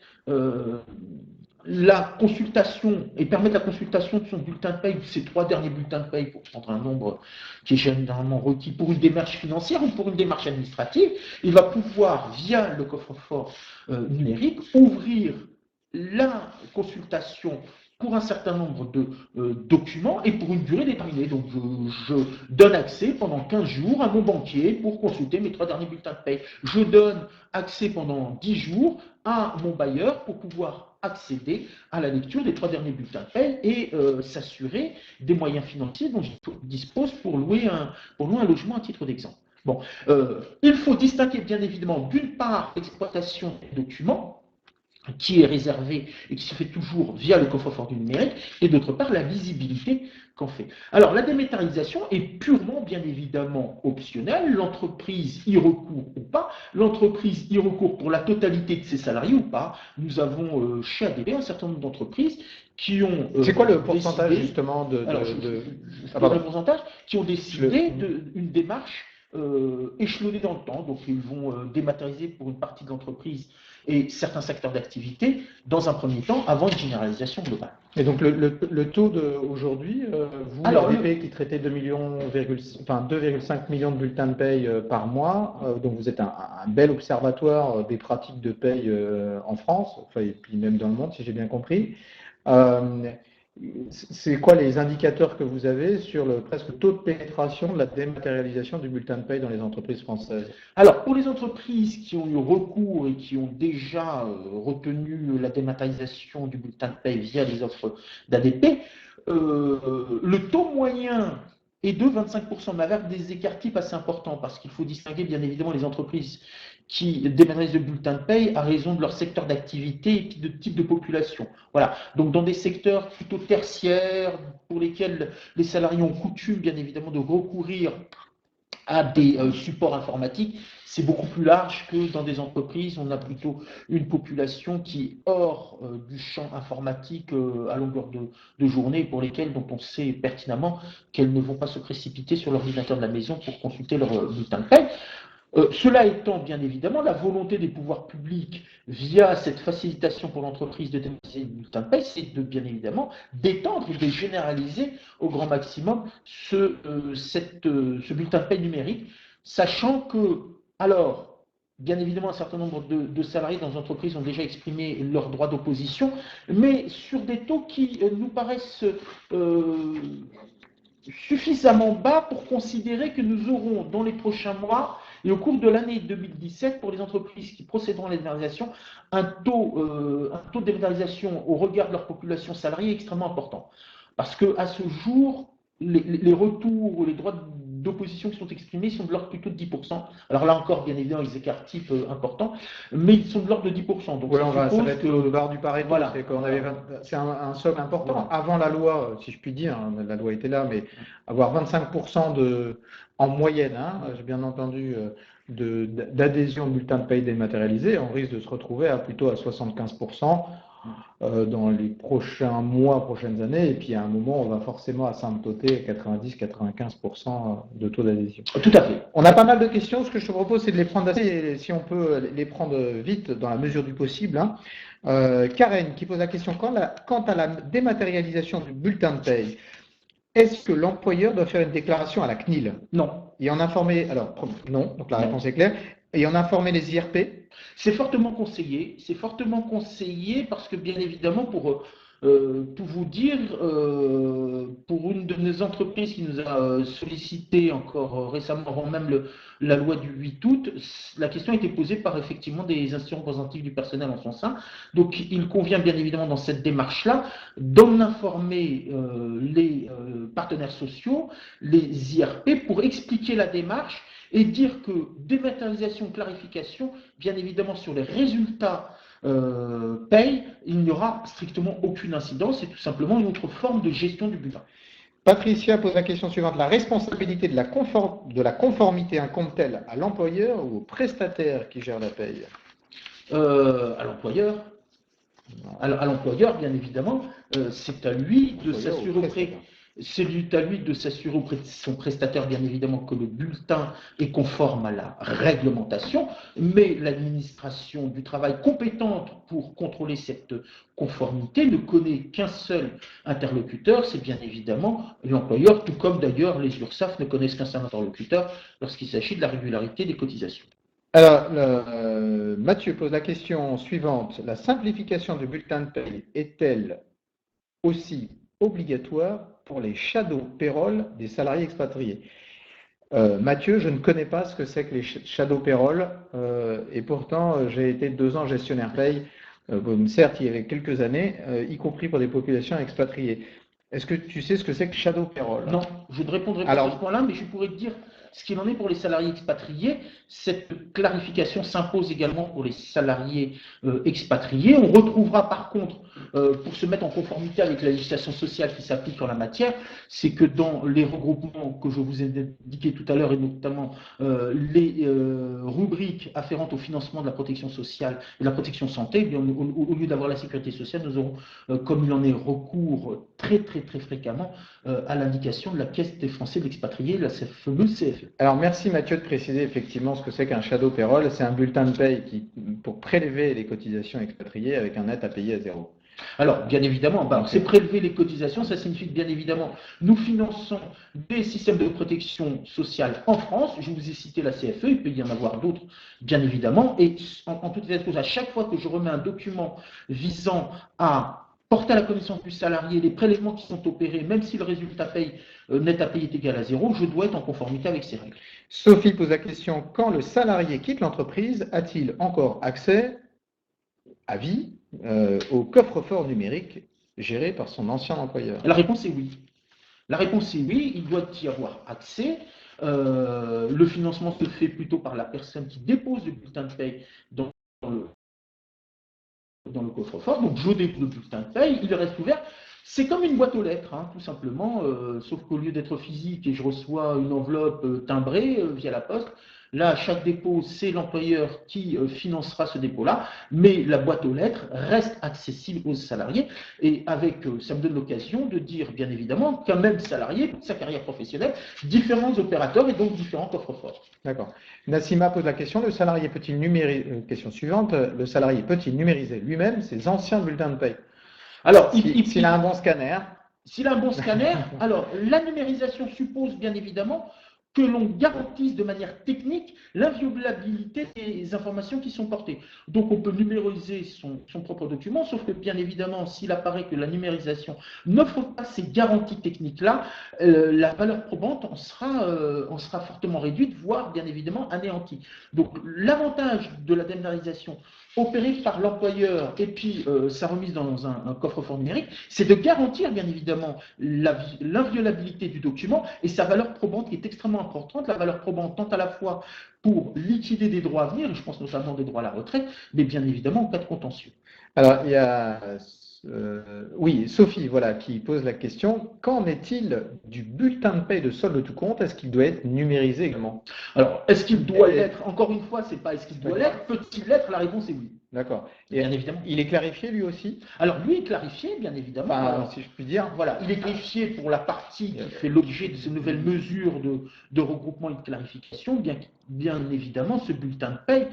la consultation et permettre la consultation de son bulletin de paie, de ses 3 derniers bulletins de paie, pour prendre un nombre qui est généralement requis pour une démarche financière ou pour une démarche administrative, il va pouvoir, via le coffre-fort numérique, ouvrir la consultation pour un certain nombre de documents et pour une durée déterminée. Donc, je donne accès pendant 15 jours à mon banquier pour consulter mes 3 derniers bulletins de paie. Je donne accès pendant 10 jours à mon bailleur pour pouvoir accéder à la lecture des 3 derniers bulletins de paie et s'assurer des moyens financiers dont je dispose pour louer un logement à titre d'exemple. Bon, il faut distinguer bien évidemment d'une part l'exploitation des documents, qui est réservé et qui se fait toujours via le coffre-fort du numérique, et d'autre part la visibilité qu'en fait. Alors la dématérialisation est purement bien évidemment optionnelle, l'entreprise y recourt ou pas, l'entreprise y recourt pour la totalité de ses salariés ou pas. Nous avons chez ADB un certain nombre d'entreprises qui ont c'est quoi le pourcentage décidé, justement le pourcentage qui ont décidé d'une démarche échelonnée dans le temps, donc ils vont dématérialiser pour une partie de l'entreprise et certains secteurs d'activité dans un premier temps avant une généralisation globale. Et donc le taux d'aujourd'hui, vous, l'ADP qui traitez 2,5 millions de bulletins de paye par mois, donc vous êtes un bel observatoire des pratiques de paye en France, et puis même dans le monde si j'ai bien compris. C'est quoi les indicateurs que vous avez sur le presque taux de pénétration de la dématérialisation du bulletin de paie dans les entreprises françaises? Alors, pour les entreprises qui ont eu recours et qui ont déjà retenu la dématérialisation du bulletin de paie via les offres d'ADP, le taux moyen est de 25%, mais avec des écarts types assez importants, parce qu'il faut distinguer bien évidemment les entreprises qui dématérialisent le bulletin de paie à raison de leur secteur d'activité et de type de population. Voilà. Donc, dans des secteurs plutôt tertiaires, pour lesquels les salariés ont coutume, bien évidemment, de recourir à des supports informatiques, c'est beaucoup plus large que dans des entreprises. On a plutôt une population qui est hors du champ informatique à longueur de journée, pour lesquelles dont on sait pertinemment qu'elles ne vont pas se précipiter sur l'ordinateur de la maison pour consulter leur bulletin de paie. Cela étant, bien évidemment, la volonté des pouvoirs publics via cette facilitation pour l'entreprise de déposer le bulletin de paie, c'est de, bien évidemment, d'étendre et de généraliser au grand maximum ce bulletin de paie numérique, sachant que, alors, bien évidemment, un certain nombre de salariés dans les entreprises ont déjà exprimé leur droit d'opposition, mais sur des taux qui nous paraissent suffisamment bas pour considérer que nous aurons dans les prochains mois et au cours de l'année 2017, pour les entreprises qui procéderont à la dématérialisation, un taux de dématérialisation au regard de leur population salariée extrêmement important. Parce qu'à ce jour, les retours ou les droits d'opposition qui sont exprimés sont de l'ordre plutôt de 10%. Alors là encore, bien évidemment, ils écartent type important, mais ils sont de l'ordre de 10%. Donc ça va être le bar du Pareto. Voilà. C'est un socle important. Voilà. Avant la loi, si je puis dire, la loi était là, mais avoir 25% en moyenne, j'ai bien entendu, d'adhésion au bulletin de paie dématérialisé, on risque de se retrouver plutôt à 75%. Dans les prochains mois, prochaines années, et puis à un moment, on va forcément asymptoter 90-95% de taux d'adhésion. Tout à fait. On a pas mal de questions. Ce que je te propose, c'est de les prendre assez, si on peut les prendre vite, dans la mesure du possible. Karen qui pose la question, quant à la dématérialisation du bulletin de paie, est-ce que l'employeur doit faire une déclaration à la CNIL? Non. Et en informer, alors non, donc la réponse est claire. Et en informer les IRP? C'est fortement conseillé parce que bien évidemment, pour tout vous dire, pour une de nos entreprises qui nous a sollicité encore récemment, avant même la loi du 8 août, la question a été posée par effectivement des institutions représentatives du personnel en son sein. Donc il convient bien évidemment dans cette démarche-là d'en informer les partenaires sociaux, les IRP, pour expliquer la démarche et dire que dématérialisation, clarification, bien évidemment sur les résultats paye, il n'y aura strictement aucune incidence, c'est tout simplement une autre forme de gestion du bulletin. Patricia pose la question suivante, la responsabilité de la conformité incombe-t-elle à l'employeur ou au prestataire qui gère la paye? À l'employeur. À l'employeur, bien évidemment, c'est à lui de s'assurer auprès. C'est à lui de s'assurer auprès de son prestataire, bien évidemment, que le bulletin est conforme à la réglementation, mais l'administration du travail compétente pour contrôler cette conformité ne connaît qu'un seul interlocuteur, c'est bien évidemment l'employeur, tout comme d'ailleurs les URSSAF ne connaissent qu'un seul interlocuteur lorsqu'il s'agit de la régularité des cotisations. Alors, Mathieu pose la question suivante. La simplification du bulletin de paie est-elle aussi obligatoire pour les shadow payroll des salariés expatriés? Mathieu, je ne connais pas ce que c'est que les shadow payroll et pourtant j'ai été 2 ans gestionnaire paye, certes il y avait quelques années, y compris pour des populations expatriées. Est-ce que tu sais ce que c'est que shadow payroll? Non, je ne répondrai pas à ce point-là, mais je pourrais te dire ce qu'il en est pour les salariés expatriés. Cette clarification s'impose également pour les salariés expatriés. On retrouvera par contre, pour se mettre en conformité avec la législation sociale qui s'applique en la matière, c'est que dans les regroupements que je vous ai indiqués tout à l'heure, et notamment les rubriques afférentes au financement de la protection sociale et de la protection santé, eh bien, au lieu d'avoir la sécurité sociale, nous aurons, comme il en est recours très fréquemment, à l'indication de la Caisse des Français de l'expatrié, la fameuse CFE. Alors merci Mathieu de préciser effectivement ce que c'est qu'un shadow payroll. C'est un bulletin de paie pour prélever les cotisations expatriées avec un net à payer à 0. Alors, bien évidemment, c'est prélever les cotisations, ça signifie que, bien évidemment, nous finançons des systèmes de protection sociale en France. Je vous ai cité la CFE, il peut y en avoir d'autres, bien évidemment. Et en tout état de cause, à chaque fois que je remets un document visant à porter à la connaissance du salarié les prélèvements qui sont opérés, même si le résultat net à payer est égal à 0, je dois être en conformité avec ces règles. Sophie pose la question, quand le salarié quitte l'entreprise, a-t-il encore accès à vie au coffre-fort numérique géré par son ancien employeur? La réponse est oui. La réponse est oui, il doit y avoir accès. Le financement se fait plutôt par la personne qui dépose le bulletin de paie dans le coffre-fort. Donc je dépose le bulletin de paie, il reste ouvert. C'est comme une boîte aux lettres, tout simplement, sauf qu'au lieu d'être physique et je reçois une enveloppe timbrée via la poste, Là, à chaque dépôt, c'est l'employeur qui financera ce dépôt-là, mais la boîte aux lettres reste accessible aux salariés. Et ça me donne l'occasion de dire, bien évidemment, qu'un même salarié, pour sa carrière professionnelle, différents opérateurs et donc différents coffres-forts. D'accord. Nassima pose la question, question suivante, le salarié peut-il numériser lui-même ses anciens bulletins de paie? Alors, s'il a un bon scanner. S'il a un bon scanner, alors la numérisation suppose bien évidemment que l'on garantisse de manière technique l'inviolabilité des informations qui sont portées. Donc on peut numériser son propre document, sauf que bien évidemment, s'il apparaît que la numérisation n'offre pas ces garanties techniques-là, la valeur probante en sera fortement réduite, voire bien évidemment anéantie. Donc l'avantage de la dénumérisation opérée par l'employeur et puis sa remise dans un coffre-fort numérique, c'est de garantir bien évidemment l'inviolabilité du document et sa valeur probante qui est extrêmement importante, la valeur probante tant à la fois pour liquider des droits à venir, je pense notamment des droits à la retraite, mais bien évidemment en cas de contentieux. Alors, il y a oui, Sophie, voilà, qui pose la question. Qu'en est-il du bulletin de paie de solde de tout compte? Est-ce qu'il doit être numérisé également? Alors, est-ce qu'il doit l'être? Encore une fois, c'est pas est-ce qu'il doit l'être, peut-il l'être? La réponse est oui. D'accord. Et bien évidemment. Il est clarifié lui aussi? Alors, lui est clarifié, bien évidemment. Enfin, alors, si je puis dire. Voilà, il est clarifié pour la partie qui fait l'objet de ces nouvelles mesures de regroupement et de clarification, bien évidemment, ce bulletin de paie,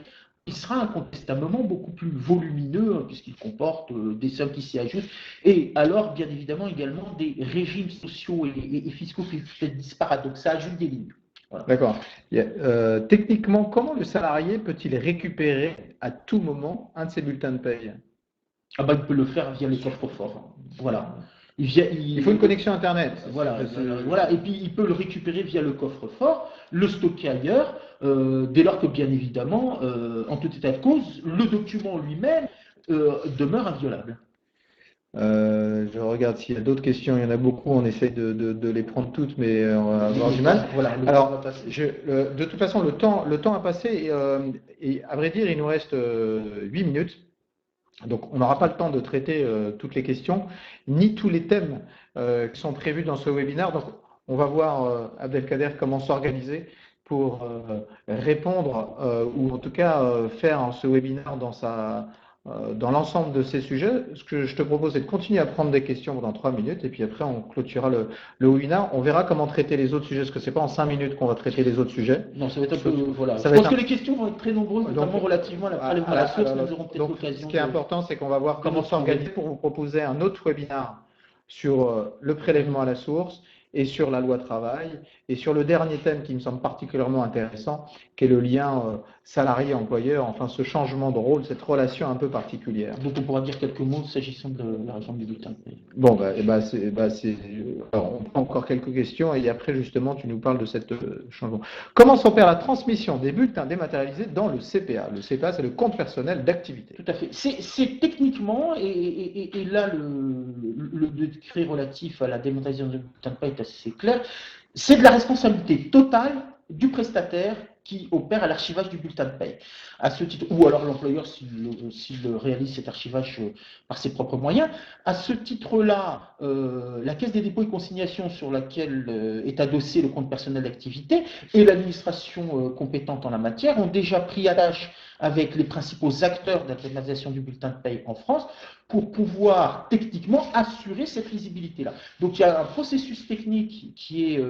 il sera incontestablement beaucoup plus volumineux puisqu'il comporte des sommes qui s'y ajoutent et alors bien évidemment également des régimes sociaux et fiscaux qui peuvent être disparates, donc ça ajoute des lignes. Voilà. D'accord. Techniquement, comment le salarié peut-il récupérer à tout moment un de ses bulletins de paie? Ah bah, il peut le faire via les coffres-forts. Voilà. Il faut une connexion Internet. Voilà, et puis il peut le récupérer via le coffre-fort, le stocker ailleurs, dès lors que bien évidemment, en tout état de cause, le document lui-même demeure inviolable. Je regarde s'il y a d'autres questions, il y en a beaucoup, on essaye de les prendre toutes, mais on va avoir du mal. Voilà, alors, de toute façon, le temps a passé et à vrai dire, il nous reste 8 minutes. Donc, on n'aura pas le temps de traiter toutes les questions, ni tous les thèmes qui sont prévus dans ce webinaire. Donc, on va voir, Abdelkader, comment s'organiser pour répondre ou en tout cas faire ce webinaire dans l'ensemble de ces sujets. Ce que je te propose, c'est de continuer à prendre des questions pendant 3 minutes et puis après, on clôturera le webinaire. On verra comment traiter les autres sujets, parce que ce n'est pas en 5 minutes qu'on va traiter les autres sujets. Non, ça va être un peu… Voilà. Je pense que les questions vont être très nombreuses, notamment relativement à la prélèvement à la source. Nous aurons peut-être l'occasion. Ce qui est important, c'est qu'on va voir comment s'organiser pour vous proposer un autre webinaire sur le prélèvement à la source et sur la loi travail, et sur le dernier thème qui me semble particulièrement intéressant, qui est le lien salarié-employeur, enfin ce changement de rôle, cette relation un peu particulière. Donc on pourra dire quelques mots s'agissant de la réforme du bulletin. Bon, alors, on prend encore quelques questions, et après justement tu nous parles de cette changement. Comment s'opère la transmission des bulletins dématérialisés dans le CPA? Le CPA, c'est le compte personnel d'activité. Tout à fait. C'est techniquement, et là le décret relatif à la dématérialisation du bulletin de paie est assez clair, c'est de la responsabilité totale du prestataire qui opère à l'archivage du bulletin de paie. À ce titre, ou alors l'employeur s'il réalise cet archivage par ses propres moyens. À ce titre-là, la Caisse des dépôts et consignations sur laquelle est adossé le compte personnel d'activité et l'administration compétente en la matière ont déjà pris à tâche avec les principaux acteurs de la dématérialisation du bulletin de paie en France pour pouvoir techniquement assurer cette lisibilité-là. Donc il y a un processus technique qui est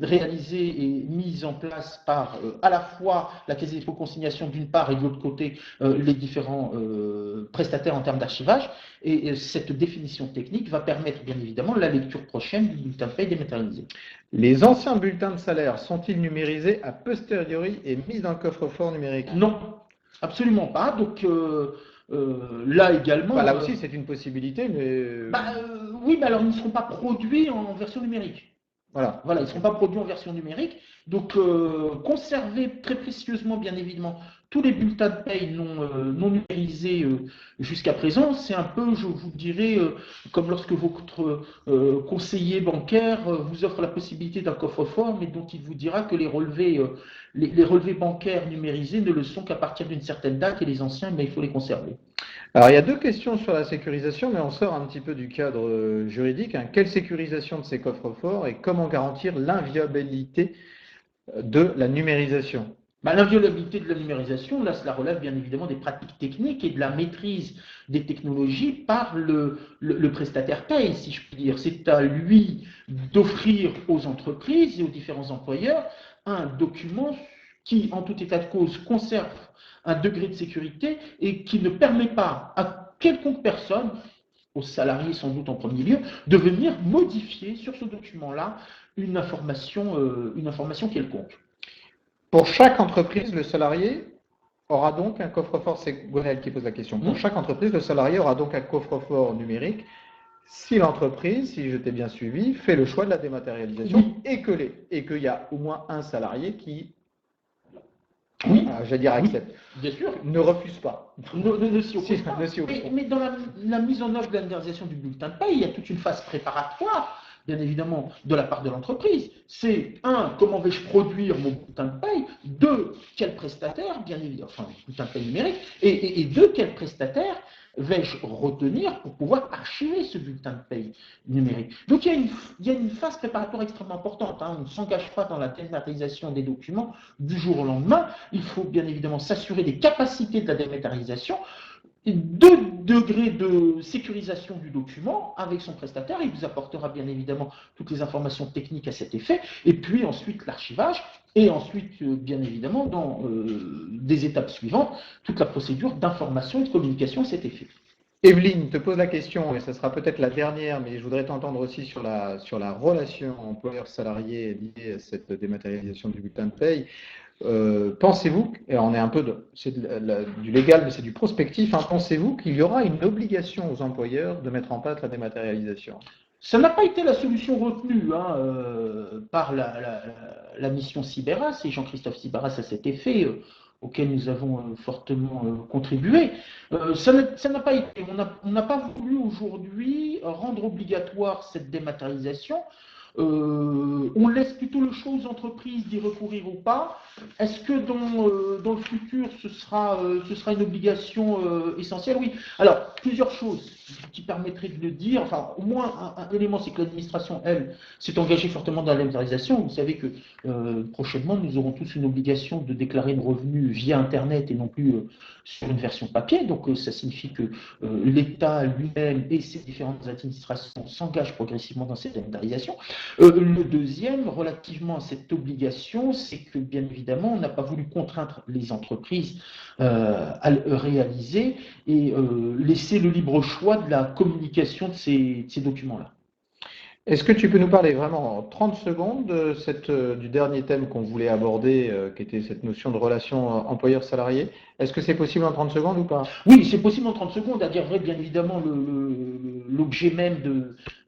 réalisé et mis en place par à la fois la Caisse des dépôts et consignations d'une part et de l'autre côté les différents prestataires en termes d'archivage. Et cette définition technique va permettre bien évidemment la lecture prochaine du bulletin de paie dématérialisé. Les anciens bulletins de salaire sont-ils numérisés a posteriori et mis dans le coffre-fort numérique? Non, absolument pas. Donc là également… Là aussi, c'est une possibilité, mais… oui, mais alors ils ne seront pas produits en version numérique. Voilà, ils ne seront pas produits en version numérique. Donc, conserver très précieusement, bien évidemment, tous les bulletins de paie non numérisés jusqu'à présent, c'est un peu, je vous dirais, comme lorsque votre conseiller bancaire vous offre la possibilité d'un coffre-fort, mais dont il vous dira que les relevés bancaires numérisés ne le sont qu'à partir d'une certaine date et les anciens, il faut les conserver. Alors, il y a deux questions sur la sécurisation, mais on sort un petit peu du cadre juridique. Quelle sécurisation de ces coffres-forts et comment garantir l'inviolabilité de la numérisation? L'inviolabilité de la numérisation, là, cela relève bien évidemment des pratiques techniques et de la maîtrise des technologies par le prestataire paye, si je puis dire. C'est à lui d'offrir aux entreprises et aux différents employeurs un document qui, en tout état de cause, conserve un degré de sécurité et qui ne permet pas à quelconque personne, aux salariés sans doute en premier lieu, de venir modifier sur ce document-là une information quelconque. Pour chaque entreprise, le salarié aura donc un coffre-fort, c'est Gonel qui pose la question. Pour chaque entreprise, le salarié aura donc un coffre-fort numérique si l'entreprise, si je t'ai bien suivi, fait le choix de la dématérialisation et qu'il y a au moins un salarié qui, j'allais dire accepte, bien sûr, ne refuse pas. Ne s'y oppose pas. Mais dans la mise en œuvre de la numérisation du bulletin de paie, il y a toute une phase préparatoire, bien évidemment, de la part de l'entreprise. C'est, un, comment vais-je produire mon bulletin de paie? Deux, quel prestataire, bien évidemment, enfin, bulletin de paie numérique, et deux, quel prestataire vais-je retenir pour pouvoir archiver ce bulletin de paie numérique? Donc il y a une phase préparatoire extrêmement importante. On ne s'engage pas dans la dématérialisation des documents du jour au lendemain. Il faut bien évidemment s'assurer des capacités de la dématérialisation, 2 degrés de sécurisation du document avec son prestataire. Il vous apportera bien évidemment toutes les informations techniques à cet effet, et puis ensuite l'archivage, et ensuite, bien évidemment, dans des étapes suivantes, toute la procédure d'information et de communication à cet effet. Evelyne te pose la question, et ce sera peut-être la dernière, mais je voudrais t'entendre aussi sur la relation employeur-salarié liée à cette dématérialisation du bulletin de paye. Pensez-vous, et on est un peu du légal, mais c'est du prospectif, pensez-vous qu'il y aura une obligation aux employeurs de mettre en place la dématérialisation? Ça n'a pas été la solution retenue par la mission Sibéras et Jean-Christophe Sibéras à cet effet, auquel nous avons fortement contribué. Ça n'a pas été. On n'a pas voulu aujourd'hui rendre obligatoire cette dématérialisation. On laisse plutôt le choix aux entreprises d'y recourir ou pas. Est-ce que dans le futur, ce sera une obligation essentielle? Oui. Alors, plusieurs choses qui permettraient de le dire. Enfin, au moins, un élément, c'est que l'administration, elle, s'est engagée fortement dans la dématérialisation. Vous savez que prochainement, nous aurons tous une obligation de déclarer nos revenus via Internet et non plus sur une version papier. Donc, ça signifie que l'État lui-même et ses différentes administrations s'engagent progressivement dans cette dématérialisation. Le deuxième, relativement à cette obligation, c'est que, bien évidemment, on n'a pas voulu contraindre les entreprises à le réaliser et laisser le libre choix de la communication de ces documents-là. Est-ce que tu peux nous parler vraiment en 30 secondes du dernier thème qu'on voulait aborder, qui était cette notion de relation employeur-salarié? Est-ce que c'est possible en 30 secondes ou pas? Oui, c'est possible en 30 secondes, à dire vrai, bien évidemment, l'objet même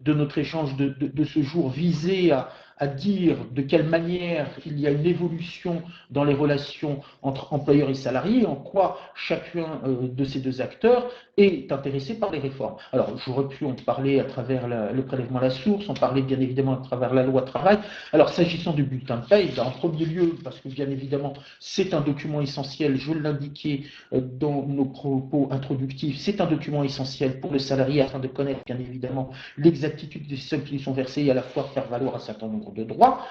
de notre échange de ce jour visait à dire de quelle manière il y a une évolution dans les relations entre employeurs et salariés, en quoi chacun de ces deux acteurs est intéressé par les réformes. Alors, j'aurais pu en parler à travers le prélèvement à la source, en parler bien évidemment à travers la loi travail. Alors, s'agissant du bulletin de paie, en premier lieu, parce que bien évidemment, c'est un document essentiel, je l'indiquais dans nos propos introductifs, c'est un document essentiel pour le salarié afin de connaître bien évidemment l'exactitude des sommes qui lui sont versées et à la fois faire valoir un certain nombre de droits.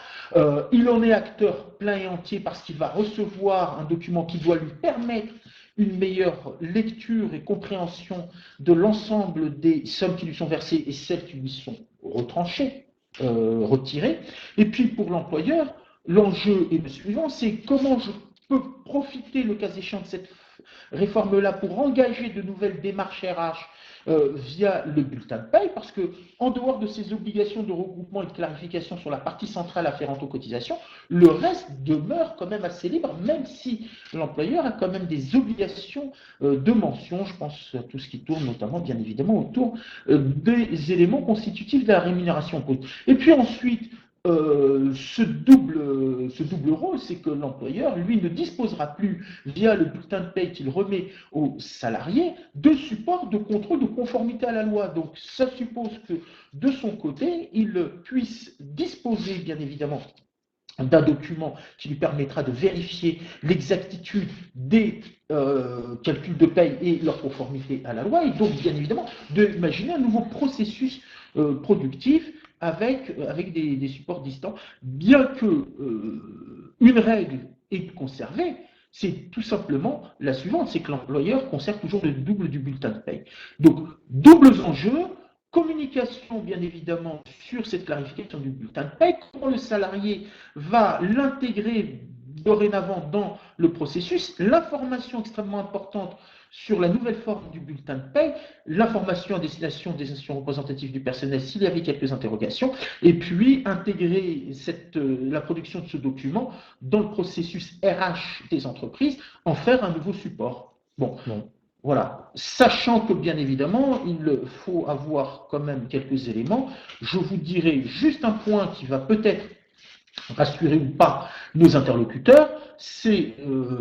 Il en est acteur plein et entier parce qu'il va recevoir un document qui doit lui permettre une meilleure lecture et compréhension de l'ensemble des sommes qui lui sont versées et celles qui lui sont retranchées, retirées. Et puis pour l'employeur, l'enjeu est le suivant, c'est comment je peux profiter le cas échéant de cette réforme-là pour engager de nouvelles démarches RH via le bulletin de paie, parce que en dehors de ces obligations de regroupement et de clarification sur la partie centrale afférente aux cotisations, le reste demeure quand même assez libre, même si l'employeur a quand même des obligations de mention. Je pense à tout ce qui tourne notamment, bien évidemment, autour des éléments constitutifs de la rémunération. Et puis ensuite, ce double rôle, c'est que l'employeur, lui, ne disposera plus, via le bulletin de paie qu'il remet aux salariés, de support de contrôle de conformité à la loi. Donc, ça suppose que, de son côté, il puisse disposer, bien évidemment, d'un document qui lui permettra de vérifier l'exactitude des calculs de paie et leur conformité à la loi, et donc, bien évidemment, d'imaginer un nouveau processus productif avec des supports distants, bien que une règle est conservée. C'est tout simplement la suivante, c'est que l'employeur conserve toujours le double du bulletin de paye. Donc, doubles enjeux, communication bien évidemment sur cette clarification du bulletin de paye, comment le salarié va l'intégrer dorénavant dans le processus, l'information extrêmement importante sur la nouvelle forme du bulletin de paie, l'information à destination des institutions représentatives du personnel s'il y avait quelques interrogations, et puis intégrer la production de ce document dans le processus RH des entreprises, en faire un nouveau support. Bon. Voilà, sachant que bien évidemment, il faut avoir quand même quelques éléments. Je vous dirai juste un point qui va peut-être rassurer ou pas nos interlocuteurs, c'est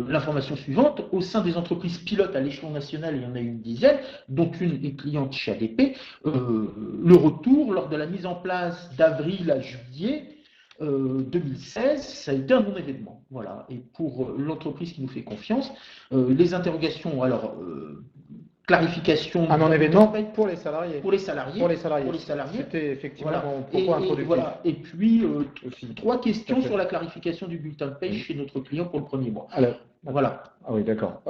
l'information suivante. Au sein des entreprises pilotes à l'échelon national, il y en a une dizaine, dont une est cliente chez ADP. Le retour, lors de la mise en place d'avril à juillet 2016, ça a été un non-événement. Voilà. Et pour l'entreprise qui nous fait confiance, les interrogations, alors clarification. Un non-événement pour les salariés. Pour les salariés. C'était effectivement voilà. mon propos introductif. Voilà. Et puis, trois questions sur la clarification du bulletin de paie chez notre client pour le premier mois. Alors, voilà. Ah oui, d'accord.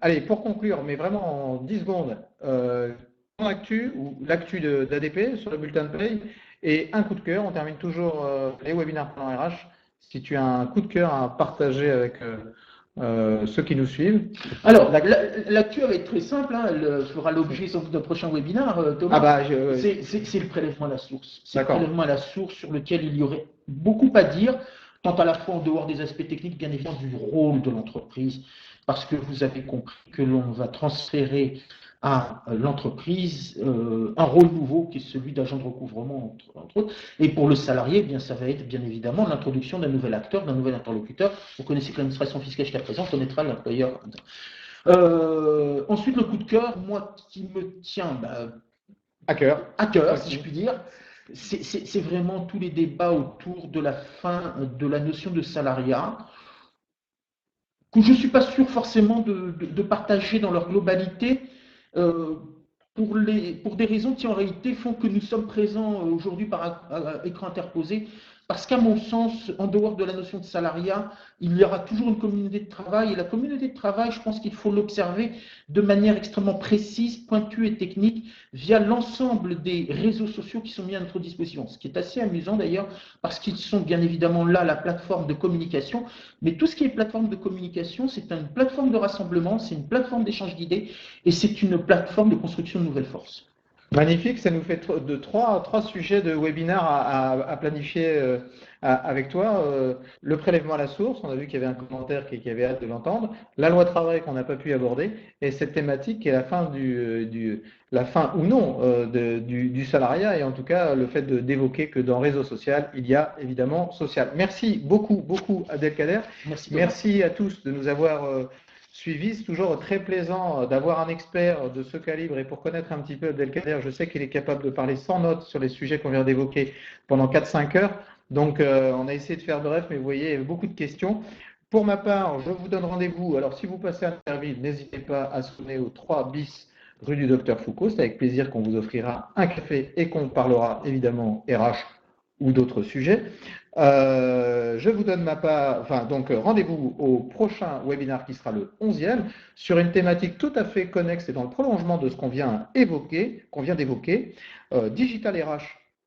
Allez, pour conclure, mais vraiment en 10 secondes, ton actu ou l'actu d'ADP sur le bulletin de paie et un coup de cœur. On termine toujours les webinaires Plan RH. Si tu as un coup de cœur à partager avec ceux qui nous suivent. Alors, l'actu va être très simple, hein, elle fera l'objet sans doute d'un prochain webinaire, Thomas. C'est le prélèvement à la source. C'est le prélèvement à la source sur lequel il y aurait beaucoup à dire, tant à la fois en dehors des aspects techniques, bien évidemment, du rôle de l'entreprise, parce que vous avez compris que l'on va transférer à l'entreprise un rôle nouveau qui est celui d'agent de recouvrement, entre autres. Et pour le salarié, eh bien, ça va être bien évidemment l'introduction d'un nouvel acteur, d'un nouvel interlocuteur. Vous connaissez que l'administration fiscale jusqu'à présent connaîtra l'employeur. Ensuite, le coup de cœur, moi qui me tient à cœur, si je puis dire, c'est vraiment tous les débats autour de la fin de la notion de salariat, que je ne suis pas sûr forcément de partager dans leur globalité, pour des raisons qui en réalité font que nous sommes présents aujourd'hui par écran interposé, parce qu'à mon sens, en dehors de la notion de salariat, il y aura toujours une communauté de travail, et la communauté de travail, je pense qu'il faut l'observer de manière extrêmement précise, pointue et technique, via l'ensemble des réseaux sociaux qui sont mis à notre disposition, ce qui est assez amusant d'ailleurs, parce qu'ils sont bien évidemment là la plateforme de communication, mais tout ce qui est plateforme de communication, c'est une plateforme de rassemblement, c'est une plateforme d'échange d'idées, et c'est une plateforme de construction de nouvelles forces. Magnifique, ça nous fait trois sujets de webinaire à planifier avec toi. Le prélèvement à la source, on a vu qu'il y avait un commentaire qui avait hâte de l'entendre. La loi travail qu'on n'a pas pu aborder et cette thématique qui est la fin la fin ou non du salariat et en tout cas le fait d'évoquer que dans réseau social, il y a évidemment social. Merci beaucoup Abdelkader. Merci à tous de nous avoir suivi. C'est toujours très plaisant d'avoir un expert de ce calibre et pour connaître un petit peu Abdelkader, je sais qu'il est capable de parler sans notes sur les sujets qu'on vient d'évoquer pendant 4-5 heures. Donc, on a essayé de faire bref, mais vous voyez, il y avait beaucoup de questions. Pour ma part, je vous donne rendez-vous. Alors, si vous passez à Interville, n'hésitez pas à sonner au 3 bis rue du Docteur Foucault. C'est avec plaisir qu'on vous offrira un café et qu'on parlera évidemment RH ou d'autres sujets. Je vous donne donc rendez-vous au prochain webinaire qui sera le 11e sur une thématique tout à fait connexe et dans le prolongement de ce qu'on vient d'évoquer, Digital RH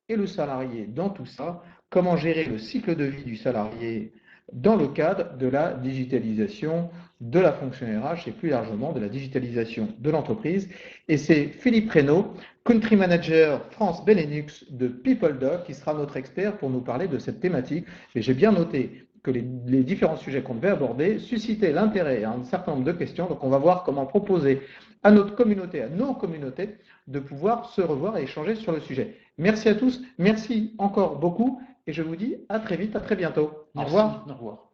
et le salarié dans tout ça, comment gérer le cycle de vie du salarié dans le cadre de la digitalisation de la fonction RH et plus largement de la digitalisation de l'entreprise. Et c'est Philippe Reynaud, Country Manager France Benelux de PeopleDoc, qui sera notre expert pour nous parler de cette thématique. Et j'ai bien noté que les différents sujets qu'on devait aborder suscitaient l'intérêt à un certain nombre de questions. Donc on va voir comment proposer à notre communauté, à nos communautés, de pouvoir se revoir et échanger sur le sujet. Merci à tous, merci encore beaucoup et je vous dis à très vite, à très bientôt. Merci. Au revoir. Au revoir.